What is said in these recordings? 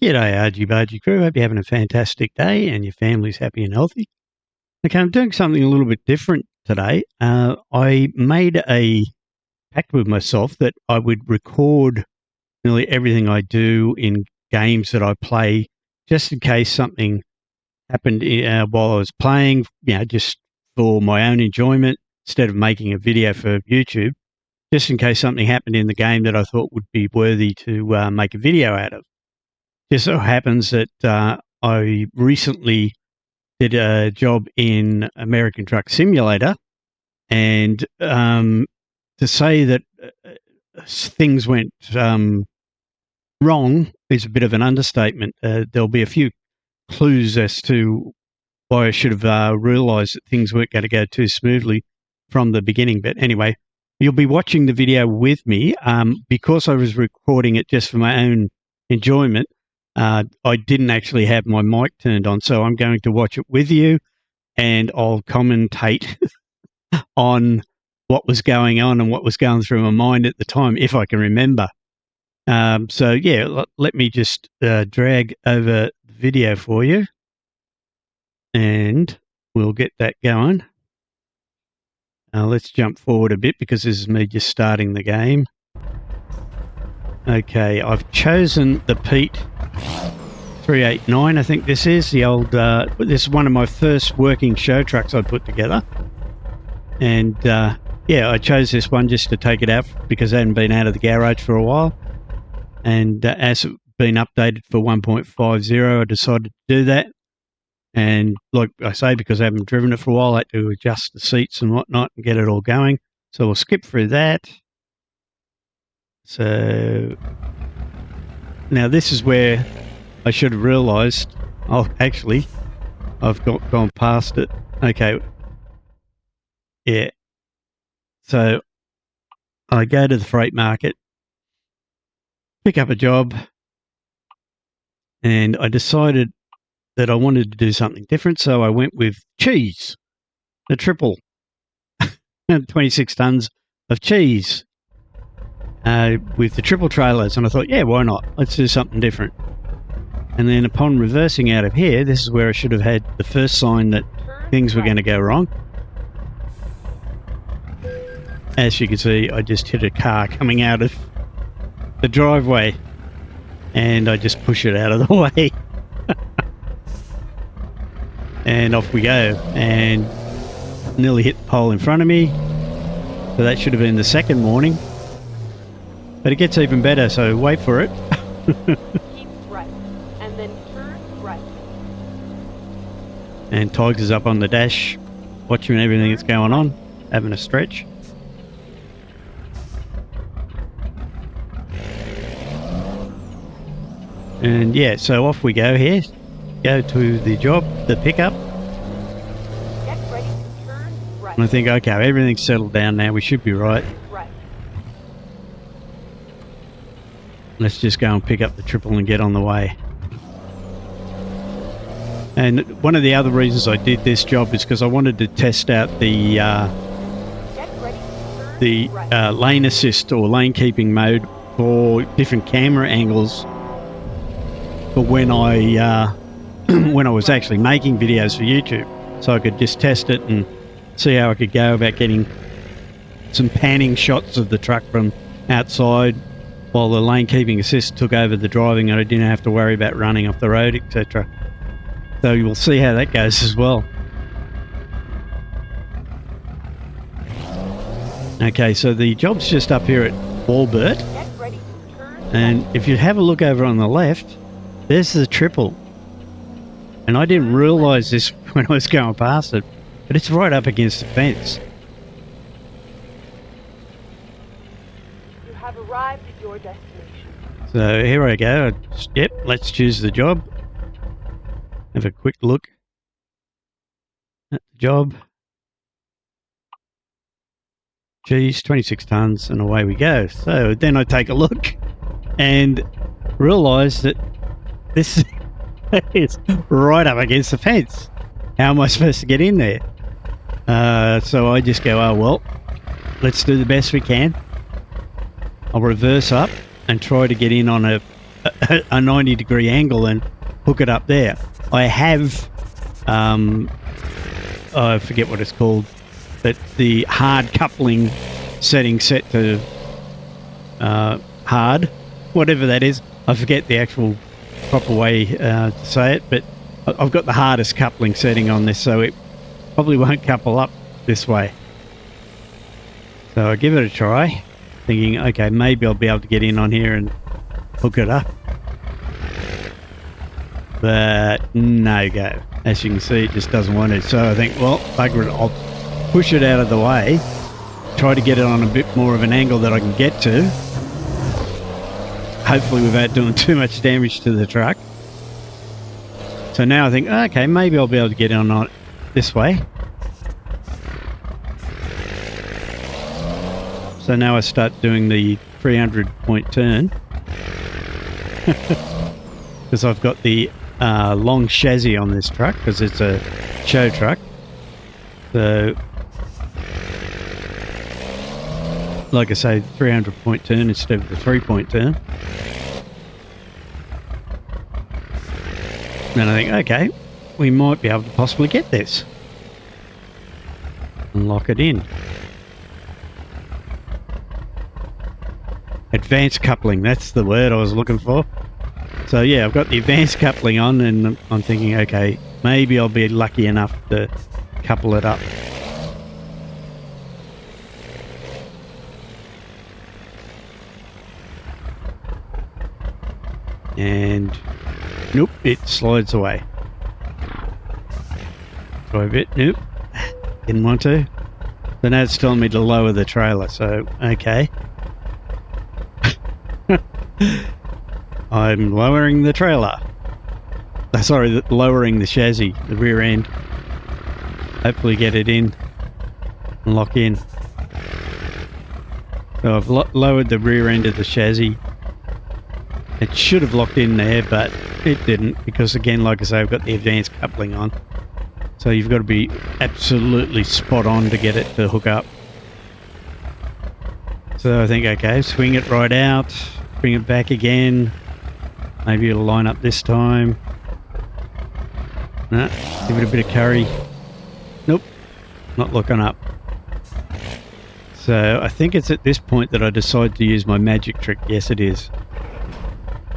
G'day, Argy Bargy crew. Hope you're having a fantastic day and your family's happy and healthy. Okay, I'm doing something a little bit different today. I made a pact with myself that I would record nearly everything I do in games that I play, just in case something happened while I was playing, just for my own enjoyment, instead of making a video for YouTube, just in case something happened in the game that I thought would be worthy to make a video out of. Just so happens that I recently did a job in American Truck Simulator, and to say that things went wrong is a bit of an understatement. There'll be a few clues as to why I should have realised that things weren't going to go too smoothly from the beginning. But anyway, you'll be watching the video with me because I was recording it just for my own enjoyment. I didn't actually have my mic turned on, so I'm going to watch it with you, and I'll commentate on what was going on and what was going through my mind at the time, if I can remember. Let me just drag over the video for you, and we'll get that going. Let's jump forward a bit because this is me just starting the game. Okay, I've chosen the Pete 389, I think this is. This is one of my first working show trucks I put together. And I chose this one just to take it out because it hadn't been out of the garage for a while. And as it's been updated for 1.50, I decided to do that. And like I say, because I haven't driven it for a while, I had to adjust the seats and whatnot and get it all going. So we'll skip through that. So now this is where I should have realised. Oh, actually, I've gone past it. Okay. Yeah. So I go to the freight market, pick up a job, and I decided that I wanted to do something different. So I went with cheese, the triple, 26 tons of cheese. With the triple trailers, and I thought, yeah, why not? Let's do something different. And then upon reversing out of here, this is where I should have had the first sign that things were going to go wrong. As you can see, I just hit a car coming out of the driveway, and I just push it out of the way. And off we go, and nearly hit the pole in front of me. So that should have been the second warning. But it gets even better, so wait for it. Keep right, and then turn right. And Tiger's up on the dash, watching everything that's going on, having a stretch. And yeah, so off we go here. Go to the job, the pickup. Get ready to turn right. And I think, okay, everything's settled down now. We should be right. Let's just go and pick up the triple and get on the way. And one of the other reasons I did this job is because I wanted to test out the lane assist or lane keeping mode for different camera angles for when I when I was actually making videos for YouTube, so I could just test it and see how I could go about getting some panning shots of the truck from outside, while the lane keeping assist took over the driving and I didn't have to worry about running off the road, etc. So you'll see how that goes as well. Okay, so the job's just up here at Walbert, and if you have a look over on the left, there's the triple. And I didn't realise this when I was going past it, but it's right up against the fence. Arrived at your destination. So here I go. Yep, let's choose the job. Have a quick look at the job. Geez, 26 tons, and away we go. So then I take a look and realise that this is right up against the fence. How am I supposed to get in there? So I just go, oh well, let's do the best we can. I'll reverse up and try to get in on a a 90-degree angle and hook it up there. I have, I forget what it's called, but the hard coupling setting set to hard, whatever that is. I forget the actual proper way to say it, but I've got the hardest coupling setting on this, so it probably won't couple up this way. So I give it a try, thinking, okay, maybe I'll be able to get in on here and hook it up. But no go. As you can see, it just doesn't want it. So I think, well, bugger it, I'll push it out of the way, try to get it on a bit more of an angle that I can get to, hopefully without doing too much damage to the truck. So now I think, okay, maybe I'll be able to get on it this way. So now I start doing the 300-point turn because I've got the long chassis on this truck because it's a show truck. So, like I say, 300-point turn instead of the 3-point turn. Then I think, okay, we might be able to possibly get this and lock it in. Advanced coupling, that's the word I was looking for. So yeah, I've got the advanced coupling on and I'm thinking, okay, maybe I'll be lucky enough to couple it up. And nope, it slides away. Try a bit, nope, didn't want to. So now it's telling me to lower the trailer, so okay. I'm lowering the trailer. Sorry, lowering the chassis, the rear end. Hopefully get it in and lock in. So I've lowered the rear end of the chassis. It should have locked in there, but it didn't because, again, like I say, I've got the advanced coupling on. So you've got to be absolutely spot on to get it to hook up. So I think, okay, swing it right out. Bring it back again. Maybe it'll line up this time. No, give it a bit of curry. Nope, not looking up. So I think it's at this point that I decide to use my magic trick. Yes, it is.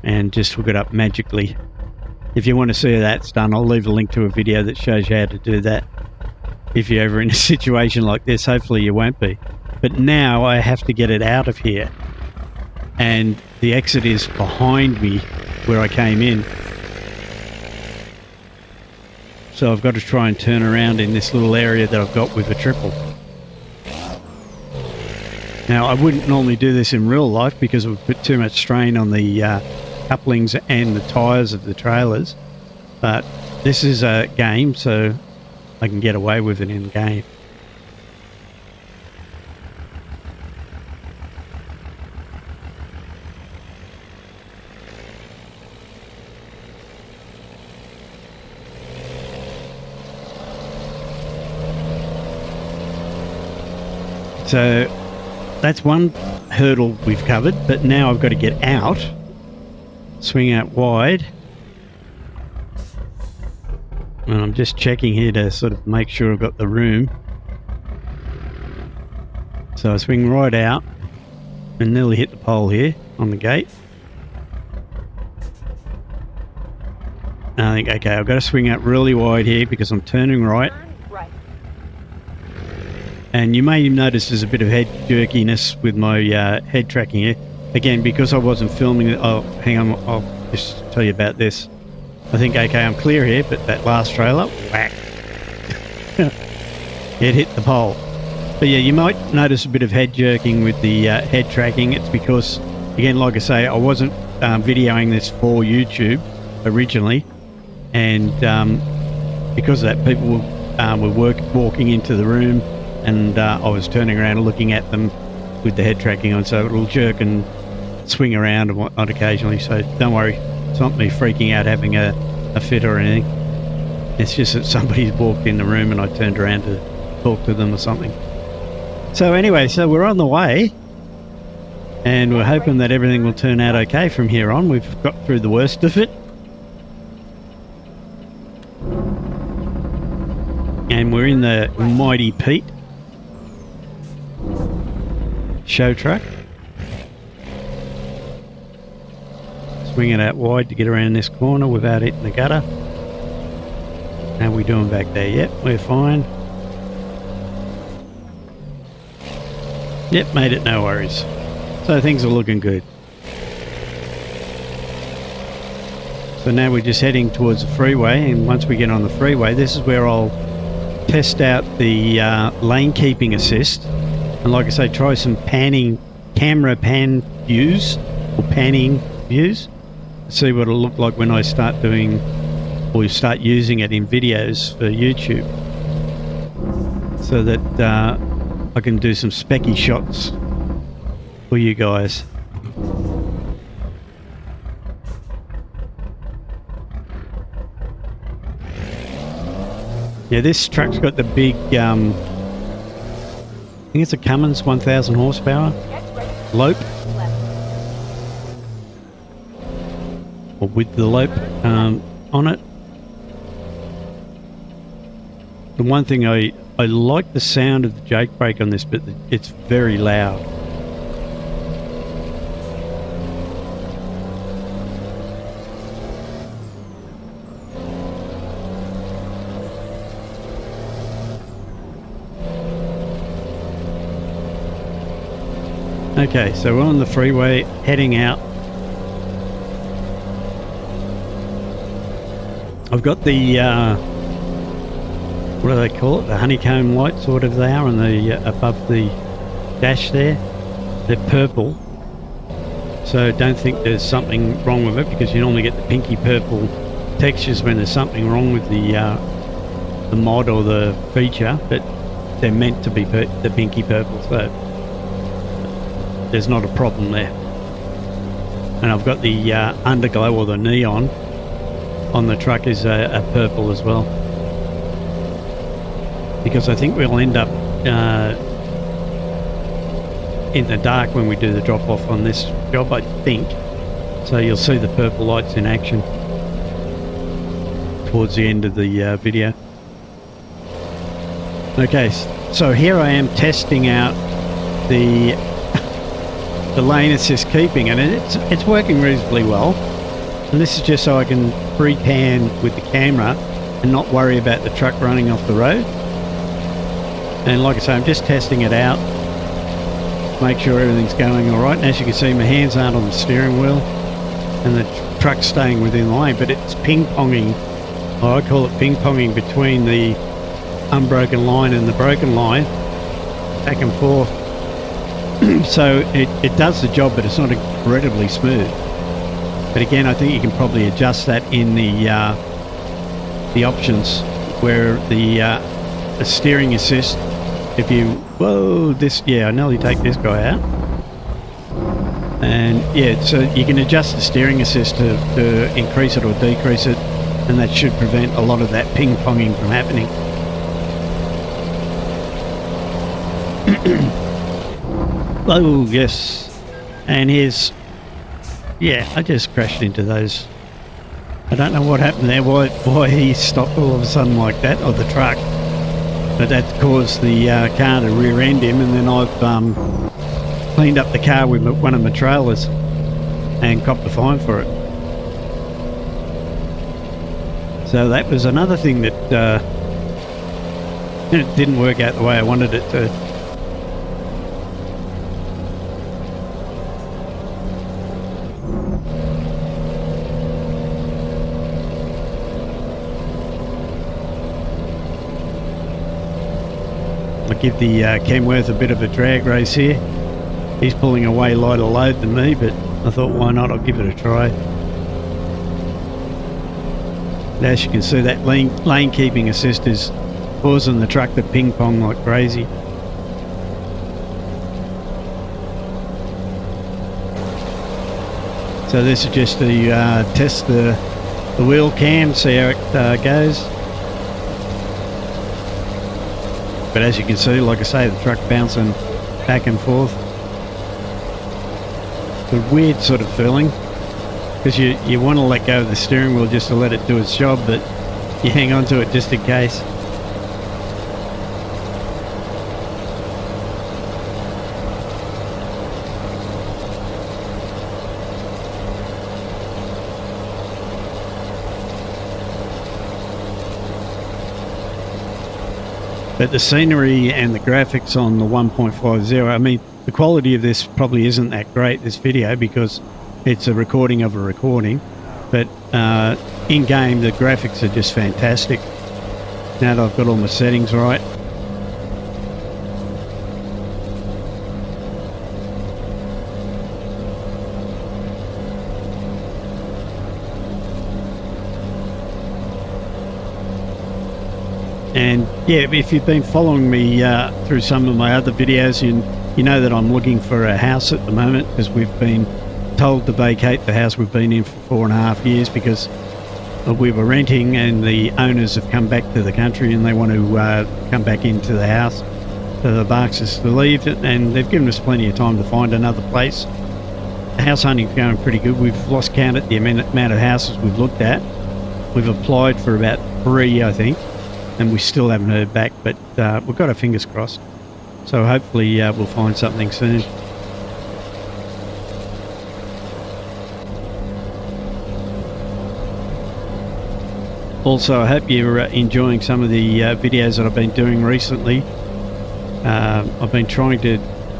And just hook it up magically. If you want to see how that's done, I'll leave a link to a video that shows you how to do that. If you're ever in a situation like this, hopefully you won't be. But now I have to get it out of here. And the exit is behind me where I came in. So I've got to try and turn around in this little area that I've got with a triple. Now I wouldn't normally do this in real life because it would put too much strain on the couplings and the tyres of the trailers. But this is a game, so I can get away with it in game. So that's one hurdle we've covered, but now I've got to get out, swing out wide. And I'm just checking here to sort of make sure I've got the room. So I swing right out and nearly hit the pole here on the gate. And I think, okay, I've got to swing out really wide here because I'm turning right. And you may notice there's a bit of head jerkiness with my head tracking here. Again, because I wasn't filming it. Oh, hang on, I'll just tell you about this. I think, okay, I'm clear here, but that last trailer, whack. It hit the pole. But yeah, you might notice a bit of head jerking with the head tracking. It's because, again, like I say, I wasn't videoing this for YouTube originally. And because of that, people were walking into the room. And I was turning around and looking at them with the head tracking on, so it'll jerk and swing around and whatnot occasionally. So don't worry, it's not me freaking out having a fit or anything. It's just that somebody's walked in the room and I turned around to talk to them or something. So anyway, so we're on the way. And we're hoping that everything will turn out okay from here on. We've got through the worst of it. And we're in the Mighty Pete show truck. Swing it out wide to get around this corner without hitting the gutter. How we doing back there? Yep, we're fine. Yep, made it, no worries. So things are looking good. So now we're just heading towards the freeway, and once we get on the freeway, this is where I'll test out the lane keeping assist. And like I say, try some camera pan views, or panning views. See what it'll look like when I start doing, or start using it in videos for YouTube. So that I can do some specky shots for you guys. Yeah, this truck's got the big, I think it's a Cummins 1000 horsepower Lope, or with the Lope on it. The one thing I like the sound of the Jake brake on this, but it's very loud. Okay, so we're on the freeway heading out. I've got the what do they call it? The honeycomb lights, or whatever they are, on the above the dash there. They're purple, so don't think there's something wrong with it, because you normally get the pinky purple textures when there's something wrong with the mod or the feature, but they're meant to be the pinky purple, so there's not a problem there. And I've got the underglow, or the neon on the truck is a purple as well, because I think we'll end up in the dark when we do the drop off on this job, I think. So you'll see the purple lights in action towards the end of the video. Okay, so here I am testing out the lane assist keeping, and it's working reasonably well. And this is just so I can pre-pan with the camera and not worry about the truck running off the road. And like I say, I'm just testing it out, make sure everything's going all right. And as you can see, my hands aren't on the steering wheel, and the truck's staying within the lane, but it's ping-ponging, or I call it ping-ponging, between the unbroken line and the broken line, back and forth. So it does the job, but it's not incredibly smooth. But again, I think you can probably adjust that in the options, where the steering assist, if you, I nearly take this guy out. And yeah, so you can adjust the steering assist to increase it or decrease it, and that should prevent a lot of that ping-ponging from happening. Oh yes, and here's, yeah, I just crashed into those. I don't know what happened there, why he stopped all of a sudden like that, or the truck, but that caused the car to rear end him, and then I've cleaned up the car with one of my trailers and copped a fine for it. So that was another thing that it didn't work out the way I wanted it to. Give the Kenworth a bit of a drag race here. He's pulling a way lighter load than me, but I thought, why not? I'll give it a try. And as you can see, that lane keeping assist is causing the truck to ping pong like crazy. So this is just to test the wheel cam, see how it goes. But as you can see, like I say, the truck bouncing back and forth. the weird sort of feeling, because you want to let go of the steering wheel just to let it do its job, but you hang on to it just in case. But the scenery and the graphics on the 1.50, I mean, the quality of this probably isn't that great, this video, because it's a recording of a recording. But in-game, the graphics are just fantastic. Now that I've got all my settings right. And yeah, if you've been following me through some of my other videos, you know that I'm looking for a house at the moment, because we've been told to vacate the house we've been in for 4.5 years, because we were renting and the owners have come back to the country and they want to come back into the house. So they've asked us to leave it, and they've given us plenty of time to find another place. The house hunting's going pretty good. We've lost count at the amount of houses we've looked at. We've applied for about 3, I think, and we still haven't heard back, but we've got our fingers crossed. So hopefully we'll find something soon. Also, I hope you're enjoying some of the videos that I've been doing recently. I've been trying to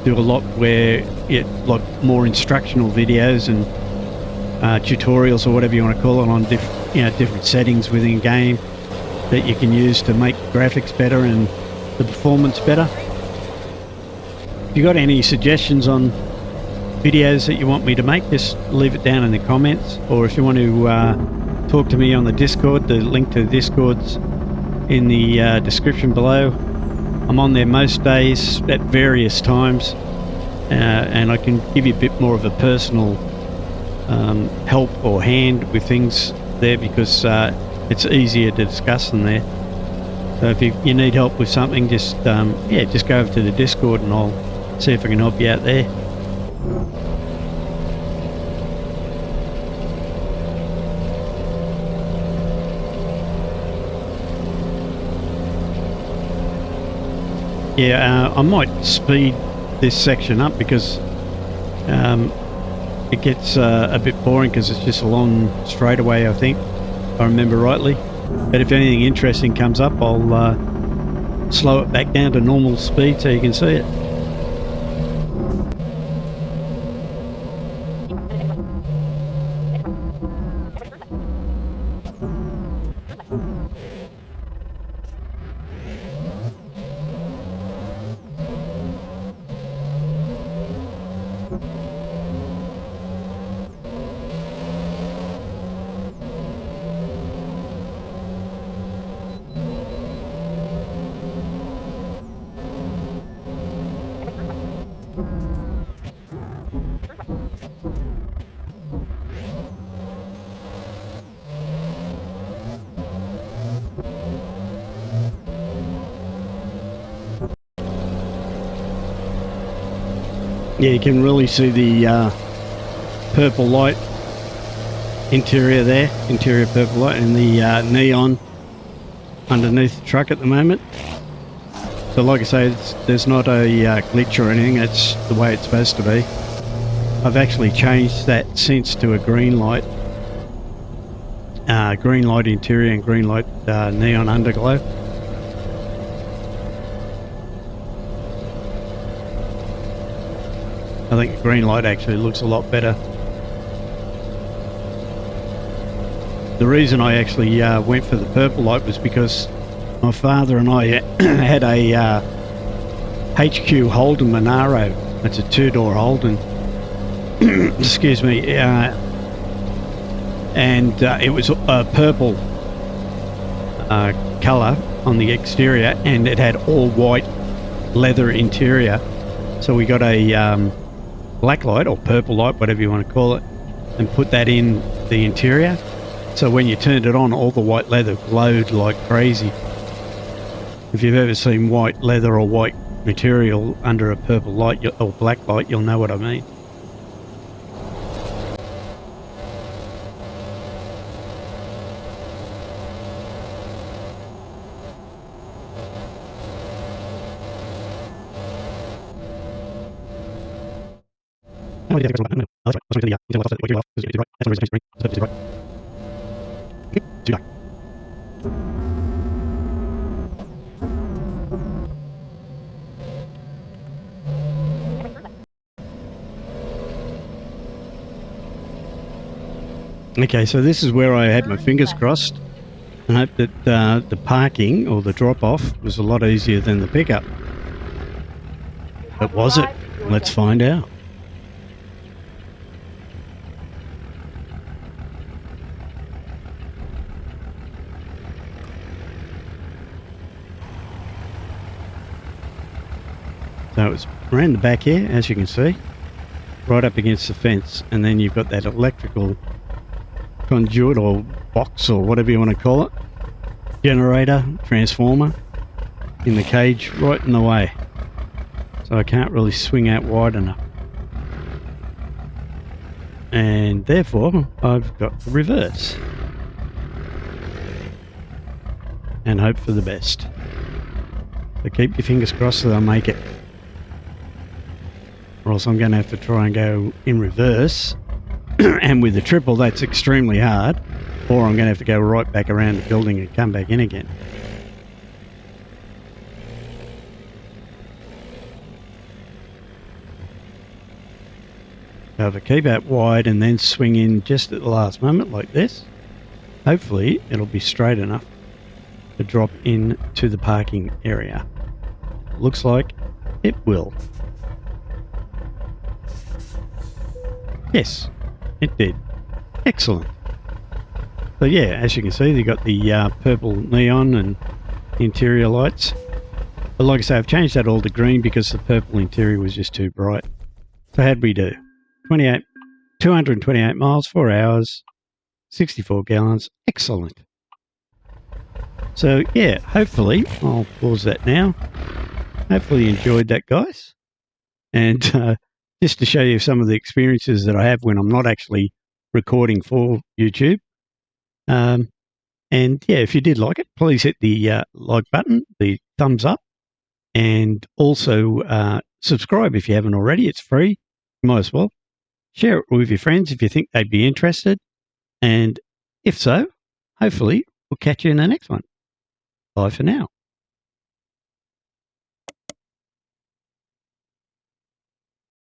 do a lot where like more instructional videos and tutorials, or whatever you want to call it, on different settings within game that you can use to make graphics better and the performance better. If you got any suggestions on videos that you want me to make, just leave it down in the comments. Or if you want to talk to me on the Discord, the link to the Discord's in the description below. I'm on there most days at various times, and I can give you a bit more of a personal help or hand with things there, because it's easier to discuss than there. So if you need help with something, just just go over to the Discord and I'll see if I can help you out there. Yeah, I might speed this section up, because it gets a bit boring, because it's just a long straightaway, I think, if I remember rightly. But if anything interesting comes up, I'll slow it back down to normal speed so you can see it. Yeah, you can really see the purple light interior there, interior purple light, and the neon underneath the truck at the moment. So like I say, there's not a glitch or anything, it's the way it's supposed to be. I've actually changed that since to a green light interior and green light neon underglow. I think the green light actually looks a lot better. The reason I actually went for the purple light was because my father and I had a HQ Holden Monaro. It's a 2-door Holden. Excuse me. And it was a purple colour on the exterior, and it had all white leather interior. So we got a black light, or purple light, whatever you want to call it, and put that in the interior. So when you turned it on, all the white leather glowed like crazy. If you've ever seen white leather or white material under a purple light or black light, you'll know what I mean. Okay, so this is where I had my fingers crossed and hoped that the parking or the drop-off was a lot easier than the pickup. But was it? Let's find out. So it's around the back here, as you can see, right up against the fence, and then you've got that electrical conduit or box or whatever you want to call it, generator, transformer, in the cage right in the way. So I can't really swing out wide enough. And therefore, I've got to reverse. And hope for the best. So keep your fingers crossed that I'll make it. Or else I'm going to have to try and go in reverse. And with the triple, that's extremely hard. Or I'm going to have to go right back around the building and come back in again. So if I keep out wide and then swing in just at the last moment like this, hopefully it'll be straight enough to drop into the parking area. Looks like it will. Yes, it did. Excellent. So yeah, as you can see, they've got the purple neon and interior lights. But like I say, I've changed that all to green because the purple interior was just too bright. So how'd we do? 228 miles, 4 hours, 64 gallons. Excellent. So yeah, hopefully, I'll pause that now. Hopefully you enjoyed that, guys. And just to show you some of the experiences that I have when I'm not actually recording for YouTube. And yeah, if you did like it, please hit the like button, the thumbs up, and also subscribe if you haven't already. It's free. You might as well. Share it with your friends if you think they'd be interested. And if so, hopefully we'll catch you in the next one. Bye for now.